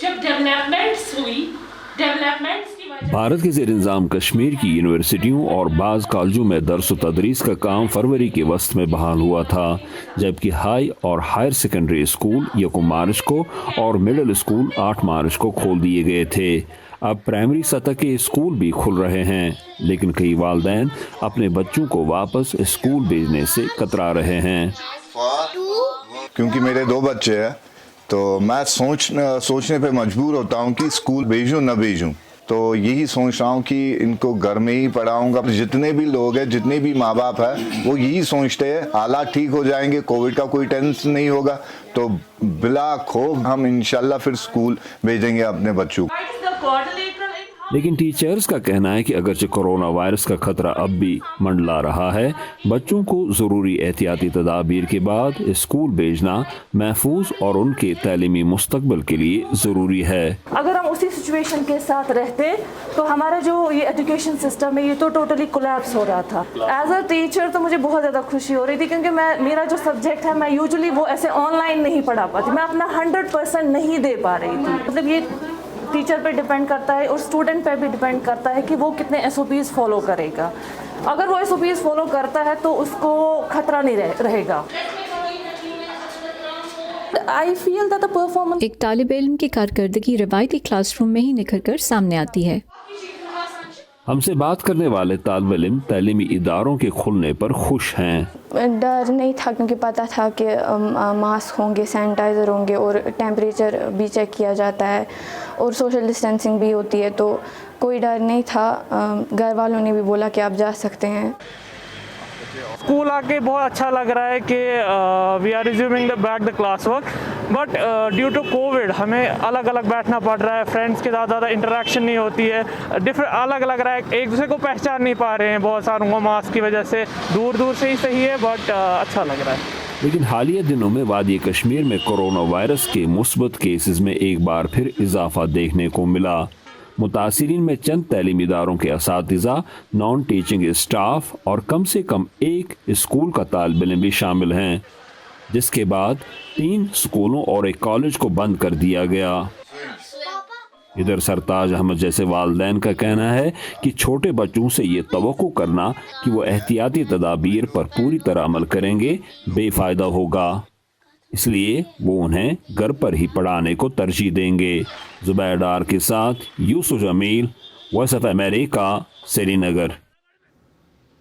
जब डेवलपमेंट्स हुई, डेवलपमेंट्स की वजह भारत के ज़ेर इंतज़ाम कश्मीर की यूनिवर्सिटियों और बाज़ कॉलेजों में दर्स व तदरीस का काम फरवरी के वस्त में बहाल हुआ था, जबकि हाई और हायर सेकेंडरी स्कूल 1 मार्च को और मिडिल स्कूल 8 मार्च को खोल दिए गए थे। अब प्राइमरी सतह के स्कूल भी खुल रहे हैं, लेकिन कई वालिदैन अपने बच्चों को वापस स्कूल भेजने से कतरा रहे हैं। क्योंकि मेरे 2 बच्चे हैं तो मैं सोचने पे मजबूर होता हूँ कि स्कूल भेजूँ न भेजूँ। तो यही सोच रहा हूँ कि इनको घर में ही पढ़ाऊँगा। जितने भी लोग हैं, जितने भी माँ बाप हैं, वो यही सोचते हैं हालात ठीक हो जाएंगे, कोविड का कोई टेंशन नहीं होगा, तो बिला खौफ हम इंशाल्लाह फिर स्कूल भेजेंगे अपने बच्चों को। लेकिन टीचर्स का कहना है कि अगरचे कोरोना वायरस का खतरा अब भी मंडला रहा है, बच्चों को ज़रूरी एहतियाती तदाबीर के बाद स्कूल भेजना महफूज और उनके तालीमी मुस्तकबिल के लिए ज़रूरी है। अगर हम उसी सिचुएशन के साथ रहते तो हमारा जो ये एजुकेशन सिस्टम है ये तो टोटली कोलैप्स हो रहा था। एज अ टीचर तो मुझे बहुत ज़्यादा खुशी हो रही थी, क्योंकि मेरा जो सब्जेक्ट है मैं यूजुअली वो ऐसे ऑनलाइन नहीं पढ़ा पाती, मैं अपना 100% नहीं दे पा रही थी। मतलब ये टीचर पे डिपेंड करता है और स्टूडेंट पे भी डिपेंड करता है कि वो कितने SOPs फॉलो करेगा। अगर वो SOPs फॉलो करता है तो उसको खतरा नहीं रहेगा। I feel that the performance एक तालिब इल्म की कारकर्दगी रवायती क्लासरूम में ही निखर कर सामने आती है। हमसे बात करने वाले तालिब इल्म तालीमी इदारों के खुलने पर खुश हैं। डर नहीं था, क्योंकि पता था कि मास्क होंगे, सैनिटाइज़र होंगे और टेम्परेचर भी चेक किया जाता है और सोशल डिस्टेंसिंग भी होती है, तो कोई डर नहीं था। घर वालों ने भी बोला कि आप जा सकते हैं। स्कूल आके बहुत अच्छा लग रहा है कि we are resuming back the class work, but due to covid हमें अलग अलग बैठना पड़ रहा है, फ्रेंड्स के साथ ज़्यादा इंटरेक्शन नहीं होती है, अलग लग रहा है, एक दूसरे को पहचान नहीं पा रहे हैं बहुत सारों को मास्क की वजह से। दूर दूर से ही सही है, बट अच्छा लग रहा है। लेकिन हालिया दिनों में वादी कश्मीर में कोरोना वायरस के मुस्बत केसेस में एक बार फिर इजाफा देखने को मिला। मुतासिरीन में चंद तालीमी इदारों के असातिज़ा, नॉन टीचिंग स्टाफ और कम से कम एक स्कूल का तालिब इल्म भी शामिल हैं, जिसके बाद 3 स्कूलों और एक कॉलेज को बंद कर दिया गया। इधर सरताज अहमद जैसे वालिदैन का कहना है कि छोटे बच्चों से ये तवक्को करना कि वो एहतियाती तदाबीर पर पूरी तरह अमल करेंगे बेफ़ायदा होगा, इसलिए वो उन्हें घर पर ही पढ़ाने को तरजीह देंगे। ज़ुबैर डार के साथ Yusuf Jameel, voice of America, Srinagar.